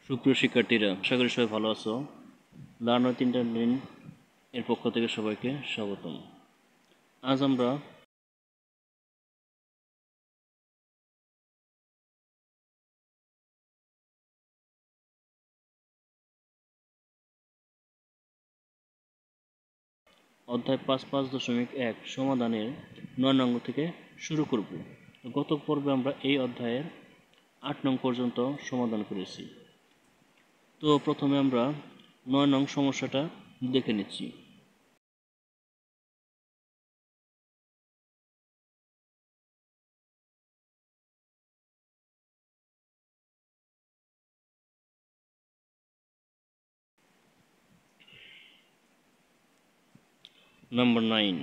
সুপ্রিয় শিক্ষার্থীরা, আশা করি সবাই ভালো আছো। লার্ন উইথ ইন্টারলিন এর পক্ষ থেকে সবাইকে স্বাগতম। আজ আমরা অধ্যায় 5.5.1 সমাধানের 9 নং থেকে শুরু করব। গত পর্বে আমরা এই অধ্যায়ের 8 নং পর্যন্ত সমাধান করেছি। তো প্রথমে আমরা 9 নং সমস্যাটা দেখে নিচ্ছি। Number 9,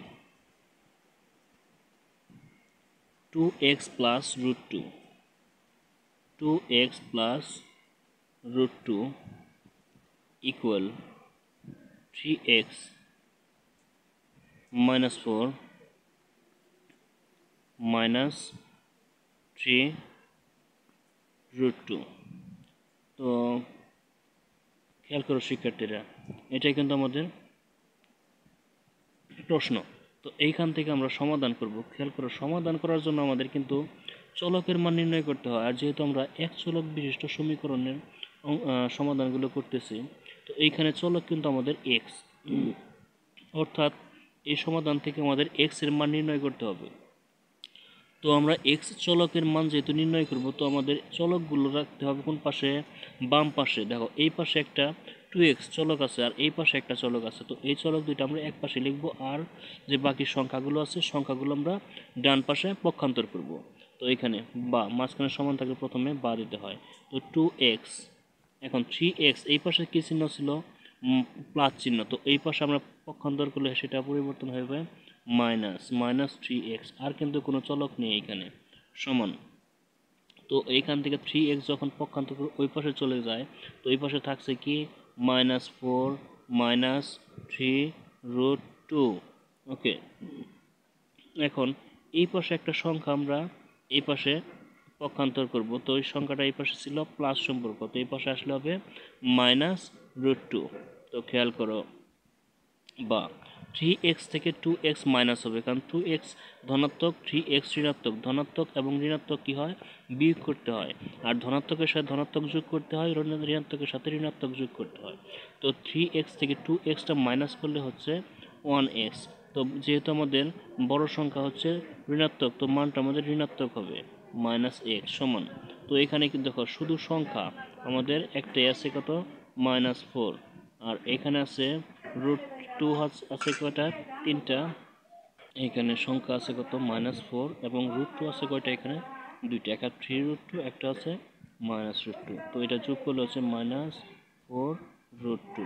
2x plus root 2. 2x plus root 2 equal 3x minus 4 minus 3 root 2. তো খেয়াল করো শিক্ষার্থীরা, এটাই কিন্তু আমাদের প্রশ্ন। তো এইখান থেকে আমরা সমাধান করব। খেয়াল করো, সমাধান করার জন্য আমাদের কিন্তু চলকের মান নির্ণয় করতে হয়। আর যেহেতু আমরা এক চলক বিশিষ্ট সমীকরণের সমাধানগুলো করতেছি, তো এইখানে চলক কিন্তু আমাদের এক্স, অর্থাৎ এই সমাধান থেকে আমাদের এক্স এর মান নির্ণয় করতে হবে। তো আমরা এক্স চলকের মান যেহেতু নির্ণয় করব, তো আমাদের চলকগুলো রাখতে হবে কোন পাশে? বাম পাশে। দেখো, এই পাশে একটা 2x চলক আছে আর এই পাশে একটা চলক আছে। তো এই চলক দুইটা আমরা এক পাশে লিখব, আর যে বাকি সংখ্যাগুলো আছে সংখ্যাগুলো আমরা ডান পাশে পক্ষান্তর করব। তো এখানে বা মাঝখানে সমান থাকলে প্রথমে বা দিতে হয়। তো 2x, এখন 3x এই পাশে কী চিহ্ন ছিল? প্লাস চিহ্ন। তো এই পাশে আমরা পক্ষান্তর করলে সেটা পরিবর্তন হয়ে যাবে মাইনাস 3x। আর কিন্তু কোনো চলক নেই এখানে, সমান। তো এইখান থেকে 3x যখন পক্ষান্তর করে ওই পাশে চলে যায়, তো এই পাশে থাকছে কি? -4 মাইনাস 3 রুট 2। ওকে, এখন এই পাশে একটা সংখ্যা আমরা এই পাশে পক্ষান্তর করব। তো এই সংখ্যাটা এই পাশে ছিল প্লাস সম্পর্ক, তো এই পাশে আসলে হবে -√2। তো খেয়াল করো, বা 3x থেকে 2x মাইনাস হবে, কারণ 2x ধনাত্মক, 3x ঋণাত্মক। ধনাত্মক এবং ঋণাত্মক কী হয়? বিয়োগ করতে হয়। আর ধনাত্মকের সাথে ধনাত্মক যোগ করতে হয়, ঋণাত্মকের সাথে ঋণাত্মক যোগ করতে হয়। তো 3x থেকে 2xটা মাইনাস করলে হচ্ছে 1x। তো যেহেতু আমাদের বড় সংখ্যা হচ্ছে ঋণাত্মক, তো মানটা আমাদের ঋণাত্মক হবে, -x সমান। তো এখানে কিন্তু দেখো, শুধু সংখ্যা আমাদের একটাই আছে, কত? -4। আর এখানে আছে √2 আছে কয়টা? 3টা। এখানে সংখ্যা আছে কত? -4, এবং √2 আছে কয়টা? এখানে 2টা। একটা 3√2, একটা আছে -√2। তো এটা যোগ করলে হচ্ছে -4√2।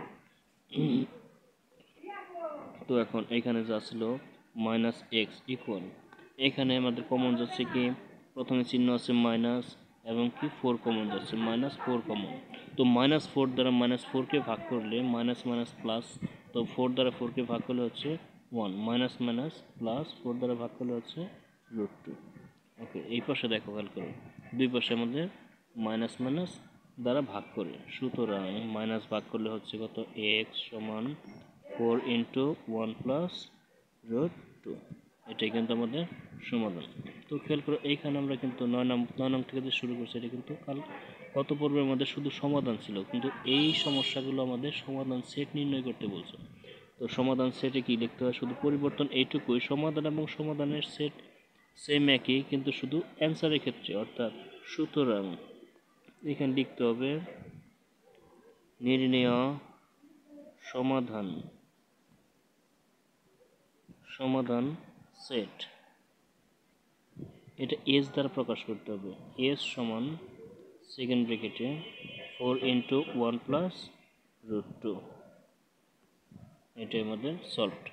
তো এখন এখানে যা ছিল -x ইকুয়াল, এখানে আমাদের কমন যাচ্ছে কি? প্রথমে চিহ্ন আছে মাইনাস, এবং কি 4 কমন যাচ্ছে, -4 কমন। তো -4 দ্বারা -4কে ভাগ করলে মাইনাস মাইনাস প্লাস, তো 4 দ্বারা 4কে ভাগ করলে হচ্ছে 1, মাইনাস মাইনাস প্লাস 4 দ্বারা ভাগ করলে হচ্ছে √2। ওকে, এই পাশে দেখো, খেয়াল করো, দুই পাশে আমাদের মাইনাস মাইনাস দ্বারা ভাগ করে, সুতরাং মাইনাস ভাগ করলে হচ্ছে কত? x সমান 4 ইন্টু 1 প্লাস √2। এটাই কিন্তু আমাদের সমাধান। তো খেয়াল করো, এইখানে আমরা কিন্তু 9 নং থেকে যে শুরু করছি, এটা কিন্তু কত পর্বের মধ্যে শুধু সমাধান ছিল, কিন্তু এই সমস্যাগুলো আমাদের সমাধান সেট নির্ণয় করতে বলছে। তো সমাধান সেটে কি লিখতে হয়? শুধু পরিবর্তন এইটুকুই, সমাধান এবং সমাধানের সেট সেম একই, কিন্তু শুধু অ্যান্সারের ক্ষেত্রে, অর্থাৎ সুতরাং এখানে লিখতে হবে নির্ণেয় সমাধান সেট। এটা এস দ্বারা প্রকাশ করতে হবে। এস সমান সেকেন্ড ব্র্যাকেটে 4 ইন্টু 1 প্লাস √2। এটাই আমাদের সলভড।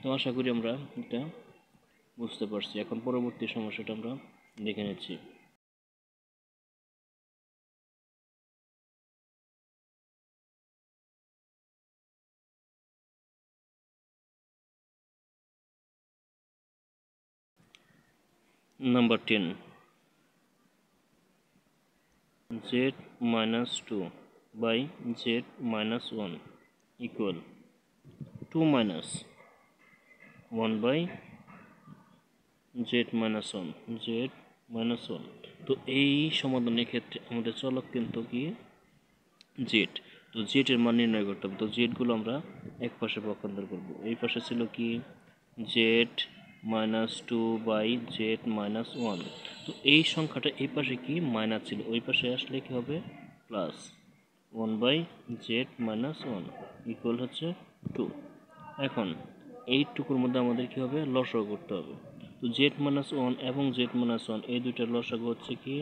তো আশা করি আমরা এটা বুঝতে পারছি। এখন পরবর্তী সমস্যাটা আমরা দেখে নিচ্ছি। Number 10, z minus 2 by z minus 1 equal 2 minus 1 by z minus 1, z minus 1। তো এই সমাধানের ক্ষেত্রে আমাদের চলক কিন্তু কি জেড। তো জেড এর মান নির্ণয় করতে হবে। তো জেডগুলো আমরা এক পাশে পক্ষান্তর করব। এই পাশে ছিল কি Z minus 2 by Z minus 1। তো এই সংখ্যাটা এই পাশে কি মাইনাস ছিল, ওই পাশে আসলে কি হবে plus 1 by Z minus 1 equal হচ্ছে 2। এখন এইটুকুর মধ্যে আমাদের কি হবে লসাগু করতে হবে। তো জেড মাইনাস 1 এবং জেড মাইনাস 1 এই দুইটার লসাগু হচ্ছে কি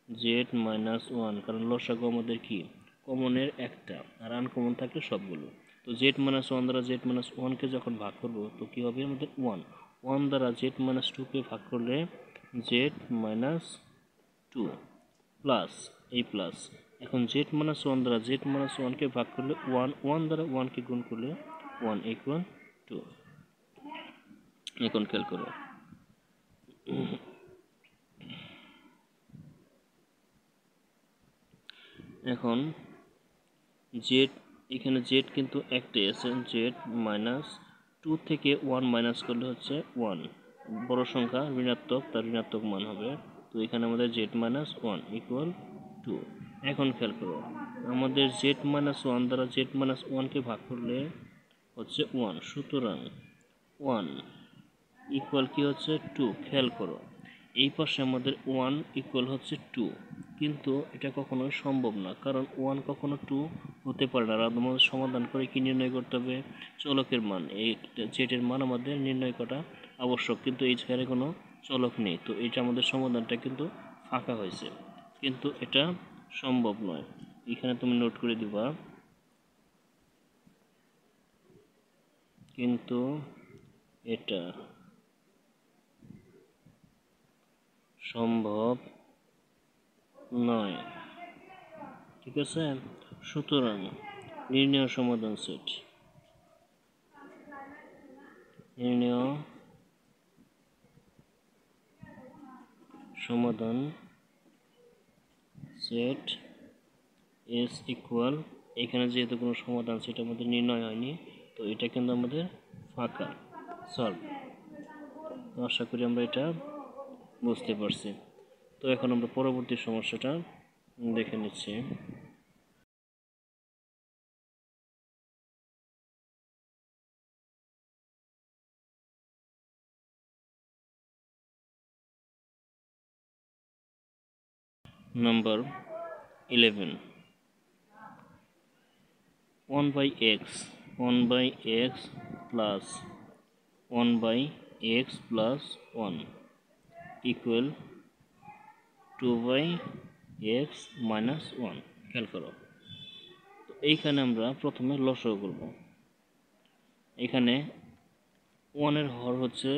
জেড মাইনাস 1, কারণ লসাগু আমাদের কি কমনের একটা, আর আনকমন থাকলে সবগুলো। তো জেড মাইনাস 1 দ্বারা জেড মাইনাস 1কে যখন ভাগ করব তো কি হবে আমাদের 1 দ্বারা জেড মাইনাস 2কে ভাগ করলে জেড মাইনাস 2 প্লাস এই প্লাস। এখন জেড মাইনাস 1 দ্বারা জেড মাইনাস 1কে ভাগ করলে 1 দ্বারা 1কে গুণ করলে 1 ইকুয়াল 2। এখন খেয়াল করো এখন জেড, এখানে জেড কিন্তু একটাই আছে, জেড মাইনাস 2 থেকে 1 মাইনাস করলে হচ্ছে 1, বড় সংখ্যা ঋণাত্মক, তার ঋণাত্মক মান হবে। তো এখানে আমাদের জেড মাইনাস 1 ইকুয়াল 2। এখন খেয়াল করো আমাদের জেড মাইনাস 1 দ্বারা জেড মাইনাস 1কে ভাগ করলে হচ্ছে 1, সুতরাং 1 ইকুয়াল কি হচ্ছে 2। খেয়াল করো এই পাশে আমাদের 1 ইকুয়াল হচ্ছে 2, কিন্তু এটা কখনোই সম্ভব না, কারণ 1 কখনো 2 হতে পারে না। আর আমাদের সমাধান করে কি নির্ণয় করতে হবে চলকের মান, এই জেডের মান আমাদের নির্ণয় করা আবশ্যক, কিন্তু এই জায়গায় কোনো চলক নেই। তো এটা আমাদের সমাধানটা কিন্তু ফাঁকা হয়েছে, কিন্তু এটা সম্ভব নয়। এখানে তুমি নোট করে দিবা কিন্তু এটা সম্ভব নয়, ঠিক আছে। সুতরাং নির্ণয় সমাধান সেট, নির্ণয় সমাধান সেট এস ইকুয়াল, এখানে যেহেতু কোনো সমাধান সেট আমাদের নির্ণয় হয়নি, তো এটা কিন্তু আমাদের ফাঁকা সলভ। আশা করি আমরা এটা বুঝতে পারছি। তো এখন আমরা পরবর্তী সমস্যাটা দেখে নিচ্ছি। Number 11, 1 by x plus 1 by x plus 1 equal 2 by x minus 1। খেয়াল করো তো এইখানে আমরা প্রথমে লসাগু করব। এখানে 1 এর হর হচ্ছে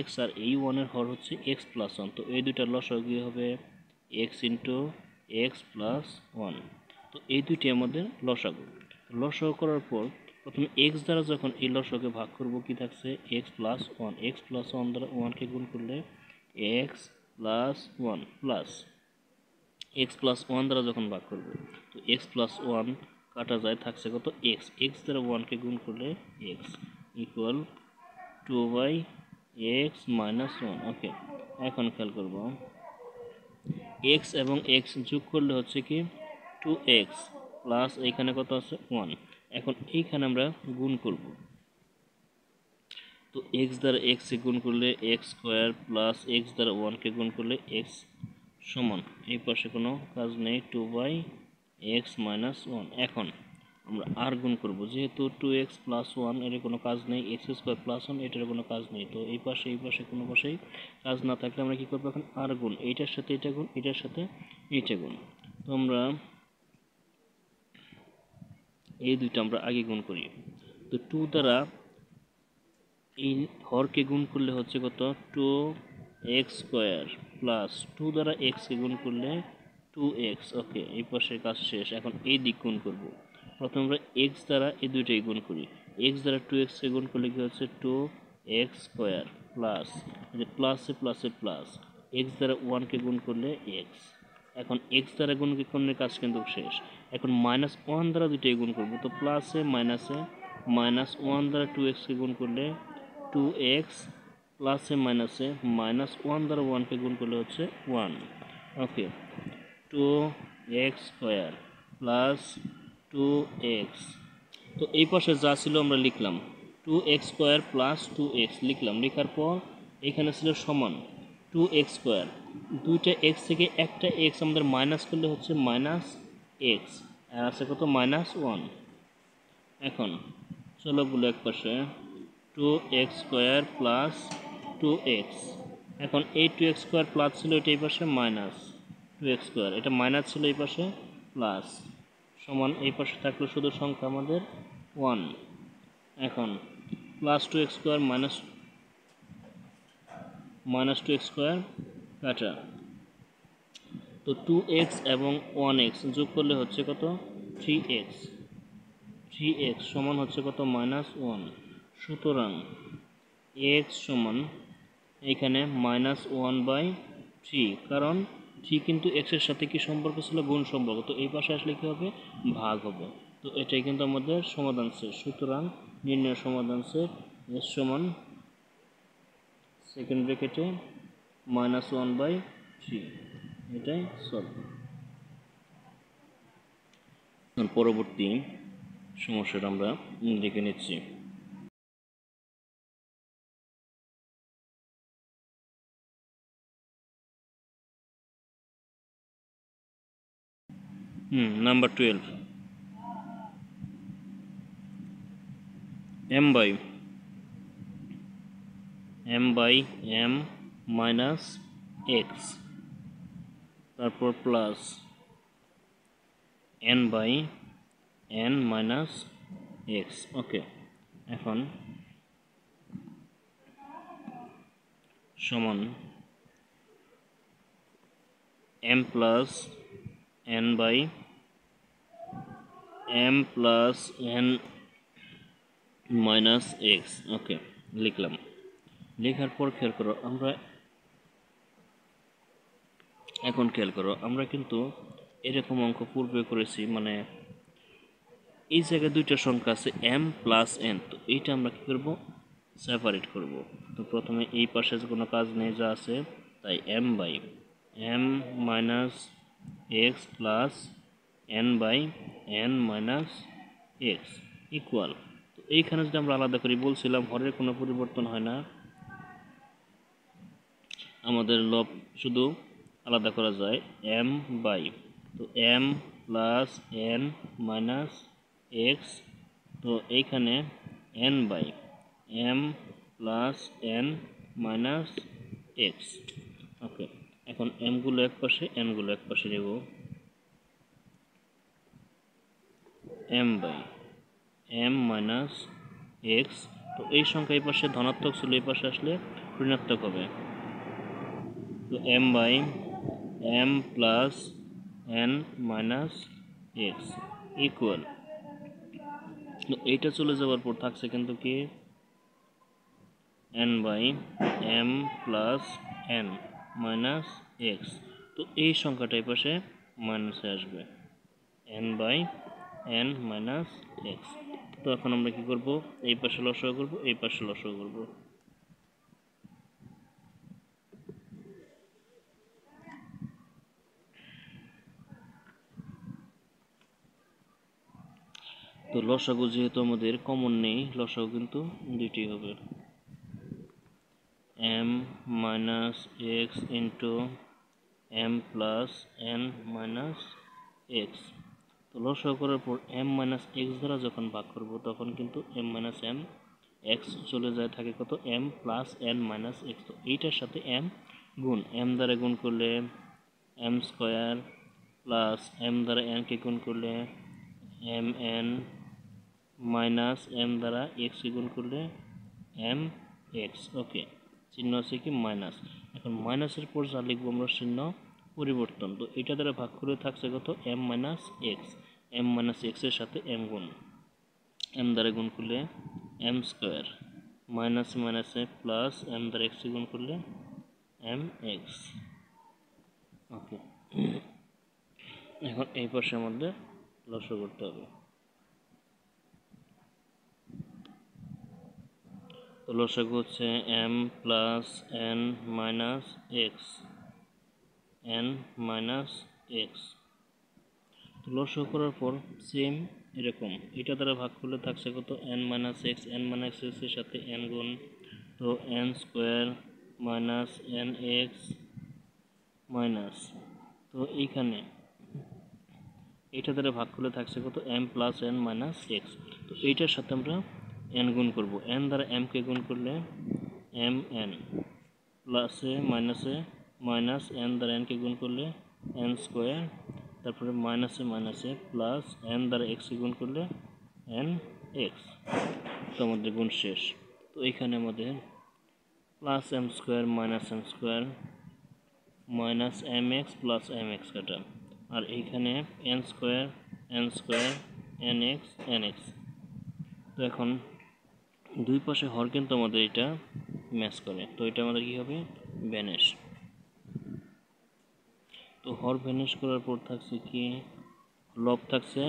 x আর এই 1 এর হর হচ্ছে x plus 1, তো এই দুইটার লসাগু কি হবে x into x plus 1। তো এই দুইটি আমাদের লসাগু করার পর প্রথমে x দ্বারা যখন এই লসাগুকে ভাগ করব কি থাকছে x plus 1, x plus 1 দ্বারা 1কে গুণ করলে x plus 1 plus x plus 1 দ্বারা যখন ভাগ করব তো x plus 1 কাটা যায়, থাকছে কত x দ্বারা 1কে গুণ করলে x equal 2 by x minus 1। ওকে, এখন খেয়াল করব x এবং x যোগ করলে হচ্ছে কি 2x প্লাস এইখানে কত আছে 1। এখন এইখানে আমরা গুণ করব, তো x দ্বারা x কে গুণ করলে x স্কয়ার প্লাস x দ্বারা 1 কে গুণ করলে x সমান, এই পাশে কোনো কাজ নেই 2 বাই x মাইনাস 1। এখন আমরা আর গুণ করব, যেহেতু 2x প্লাস 1 এর কোনো কাজ নেই, x স্কয়ার প্লাস 1 এটার কোনো কাজ নেই, তো এই পাশে কোনো পাশেই কাজ না থাকলে আমরা কি করব এখন আর গুণ, এইটার সাথে এটা গুণ, এটার সাথে এইটা গুণ। তো আমরা এই দুইটা আমরা আগে গুণ করি। তো 2 দ্বারা এই হরকে গুণ করলে হচ্ছে কত 2x স্কয়ার প্লাস 2 দ্বারা x কে গুণ করলে 2x। ওকে, এই পাশের কাজ শেষ। এখন এই দিক গুণ করব, প্রথমে আমরা x দ্বারা এই দুইটাই গুণ করি। x দ্বারা 2x কে গুণ করলে কি হচ্ছে 2x স্কয়ার প্লাস এই যে প্লাসে প্লাসে প্লাস এক্স দ্বারা ওয়ানকে গুণ করলে এক্স। এখন এক্স দ্বারা গুণের কাজ কিন্তু শেষ। এখন মাইনাস ওয়ান দ্বারা দুইটাই গুণ করবো, তো প্লাসে মাইনাস ওয়ান দ্বারা টু এক্সকে গুণ করলে টু এক্স, প্লাসে মাইনাস ওয়ান দ্বারা ওয়ানকে গুণ করলে হচ্ছে one. Okay, two x square plus two x. তো এই পাশে যা ছিল আমরা লিখলাম, two x square plus two x লিখলাম। লেখার পর এখানে ছিল সমান টু এক্স স্কোয়ার, দুইটা এক্স থেকে একটা এক্স আমাদের মাইনাস করলে হচ্ছে মাইনাস এক্স, আর আছে কত মাইনাস ওয়ান। এখন চলো বলো এক পাশে two x square plus two X. এখন এই টু এক্স স্কোয়ার প্লাস ছিল, এটা এই পাশে মাইনাস টু এক্স স্কোয়ার, এটা মাইনাস ছিল এই পাশে প্লাস, সমান এই পাশে থাকলো শুধু সংখ্যা আমাদের ওয়ান। এখন plus two x square minus two x square কাটা, তো টু এক্স এবং ওয়ান এক্স যোগ করলে হচ্ছে কত থ্রি এক্স, থ্রি এক্স সমান হচ্ছে কত মাইনাস ওয়ান। সুতরাং এক্স সমান এখানে মাইনাস ওয়ান বাই থ্রি, কারণ থ্রি কিন্তু এক্সের সাথে কি সম্পর্ক ছিল, গুণ সম্পর্ক, তো এই পাশে আসলে কী হবে ভাগ হবে। তো এটাই কিন্তু আমাদের সমাধান সেট। সুতরাং নির্ণয় সমাধান সেট এস সমান সেকেন্ড ব্র্যাকেটে মাইনাস ওয়ান বাই থ্রি, এটাই সলভ। পরবর্তী সমস্যাটা আমরা দেখে নিচ্ছি। Number 12, m by m minus x, তারপর plus n by n minus x. Okay, এখন সমান m plus n by m plus n minus x. Okay, লিখলাম। লেখার পর খেয়াল করো, আমরা কিন্তু এরকম অঙ্ক পূর্বে করেছি, মানে এই জায়গায় দুইটা সংখ্যা আছে m প্লাস n, তো এইটা আমরা কী করব সেপারেট করব। তো প্রথমে এই পাশে কোনো কাজ নেই, যা আছে তাই m by m minus X plus n by n minus X equal. তো এইখানে যদি আমরা আলাদা করি, বলছিলাম হরের কোনো পরিবর্তন হয় না, আমাদের লব শুধু আলাদা করা যায় m বাই, তো m plus n minus x, তো এইখানে n by m plus n minus x. Okay, এখন m গুলো এক পাশে n গুলো এক পাশে নেব, m by m minus x, তো এই সংখ্যা এই পাশে ধনাত্মক ছিল, এই পাশে আসলে ঋণাত্মক হবে, তো m by m plus n minus X equal. তো এইটা চলে যাওয়ার পর থাকছে কিন্তু কি n by m plus n minus x, তো এই সংখ্যাটা এই পাশে মাইনাসে আসবে n by n minus x. তো এখন আমরা কি করব, এই পাশে লসাগু করব, এই পাশে লসাগু করব। তো লসাগু যেহেতু আমাদের কমন নেই, লসাগু কিন্তু দুইটি হবে, m minus x into m plus n minus x. তো লসাগু করার পর m মাইনাস এক্স দ্বারা যখন ভাগ করব, তখন কিন্তু m মাইনাস m এক্স চলে যায়, থাকে কত m plus n minus x. তো এইটার সাথে m গুণ, m দ্বারা গুণ করলে m স্কোয়ার প্লাস m দ্বারা n কে গুণ করলে m n মাইনাস m দ্বারা x কে গুণ করলে m x। ওকে, চিহ্ন আছে কি মাইনাস, এখন মাইনাসের পর যা লিখবো আমরা চিহ্ন পরিবর্তন, তো এটা দ্বারা ভাগ করে থাকছে কত m minus x, m minus এক্সের সাথে m গুণ, m দ্বারা গুণ করলে m স্কোয়ার, মাইনাস মাইনাসে প্লাস m দ্বারা x গুণ করলে mx। ওকে, এখন এই পাশে আমাদের লসাগু করতে হবে। তো লসাগু হচ্ছে m plus n minus x, n minus x. তো লসাগু করার পর সেম এরকম এটা দ্বারা ভাগ করলে থাকছে কত, n minus x, n minus এক্সের সাথে n গুণ, তো n square minus n x minus, তো এইখানে এটা দ্বারা ভাগ করলে থাকছে কত, m plus n minus x. তো এইটার সাথে আমরা n গুণ করব, n দ্বারা m কে গুণ করলে m n, প্লাসে মাইনাসে মাইনাস n দ্বারা n কে গুণ করলে n স্কোয়ার, তারপরে মাইনাসে মাইনাসে প্লাস n দ্বারা x কে গুণ করলে n এক্স। তো আমাদের গুণ শেষ। তো এইখানে আমাদের plus m square minus m square minus M X plus M X কাটা, আর এইখানে n স্কোয়ার n এক্স। তো এখন দুই পাশে হর কিন্তু আমাদের এটা ম্যাচ করে, তো এটা আমাদের কি হবে, ভ্যানিশ। তো হর ভ্যানিশ করার পর থাকছে কি, লব থাকছে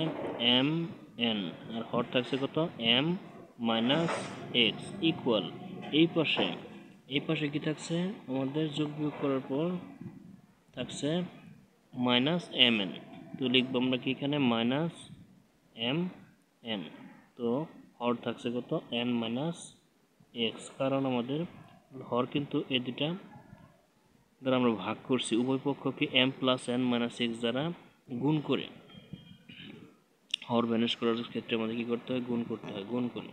এম এন, আর হর থাকছে কত, এম মাইনাস এক্স ইকুয়াল এই পাশে কি থাকছে আমাদের, যোগ বিয়োগ করার পর থাকছে মাইনাস এম এন। তো লিখবো আমরা কি এখানে মাইনাস এম এন। তো হর থাকছে কত, এন মাইনাস এক্স, কারণ আমাদের হর কিন্তু এই দুটা দ্বারা আমরা ভাগ করছি, উভয় পক্ষকে M plus N minus X দ্বারা গুণ করে। হর ভ্যানিশ করার ক্ষেত্রে আমাদের কি করতে হয়, গুণ করতে হয়, গুণ করে।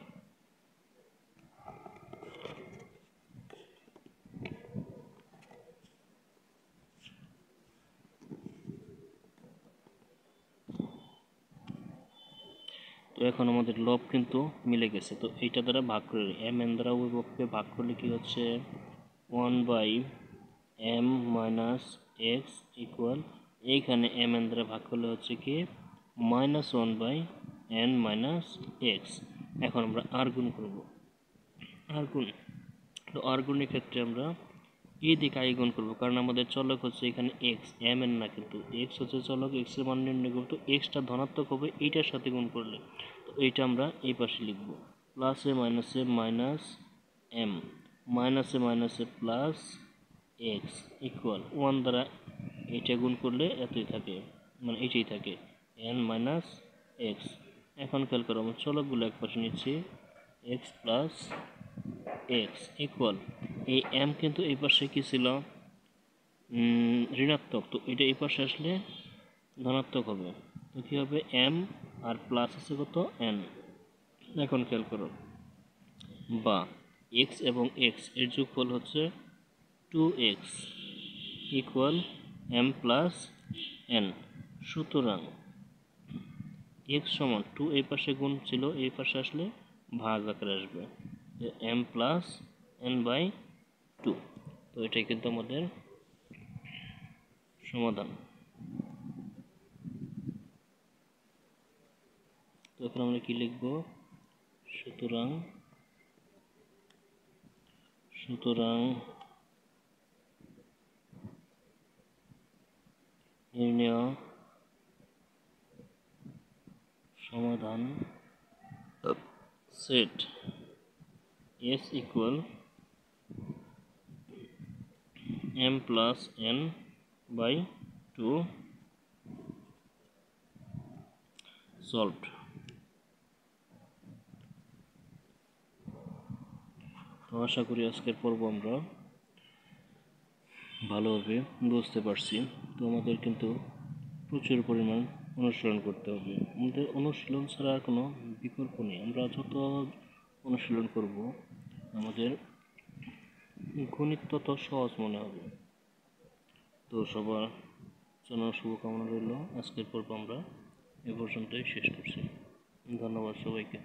তো এখন আমাদের লব কিন্তু মিলে গেছে, তো এইটা দ্বারা ভাগ করে এম এন দ্বারা উভয় পক্ষকে ভাগ করলে কি হচ্ছে, 1/m মাইনাস এক্স ইকুয়াল, এইখানে এম এন দ্বারা ভাগ করলে হচ্ছে কি -1/n মাইনাস এক্স। এখন আমরা আর গুণ করব, আর গুণ। তো আর গুণের ক্ষেত্রে আমরা এই দিকে আই গুণ করবো, কারণ আমাদের চলক হচ্ছে এখানে এক্স, এম এন না, কিন্তু এক্স হচ্ছে চলক, এক্স এর মান নির্ণয় করবো। তো এক্সটা ধনাত্মক হবে এইটার সাথে গুণ করলে, তো এইটা আমরা এই পাশে লিখবো, প্লাসে মাইনাসে মাইনাস এম, মাইনাসে মাইনাসে প্লাস এক্স ইকুয়াল 1 দ্বারা এইটা গুণ করলে এতই থাকে, মানে এইটাই থাকে এন মাইনাস এক্স। এখন খেয়াল করো, আমরা চলকগুলো এক পাশে নিচ্ছি, এক্স প্লাস এক্স ইকুয়াল, এই এম কিন্তু এই পাশে কি ছিল, ঋণাত্মক, তো এটা এই পাশে আসলে ধনাত্মক হবে। তো কী হবে, এম আর প্লাস আছে কত, এন। এখন খেয়াল করো, বা এক্স এবং এক্স এর যোগফল হচ্ছে 2x equal M plus N. সুতরাং এক্স সমান 2, এই পাশে গুণ ছিল, এই পাশে আসলে ভাগ আকারে আসবে, এম প্লাস এন বাই 2। তো এটাই কিন্তু আমাদের সমাধান। তো এখন আমরা কি লিখব, সুতরাং নির্ণেয় সমাধান set S equal M plus N by 2 solved. তো আশা করি আজকের পর্ব আমরা ভালোভাবে বুঝতে পারছি। তো আমাদের কিন্তু প্রচুর পরিমাণ অনুশীলন করতে হবে, আমাদের অনুশীলন ছাড়া আর কোনো বিকল্প নেই। আমরা যত অনুশীলন করব আমাদের গণিত তত সহজ মনে হবে। তো সবার জন্য শুভকামনা রইল। আজকের পর্ব আমরা এ পর্যন্তই শেষ করছি। ধন্যবাদ সবাইকে।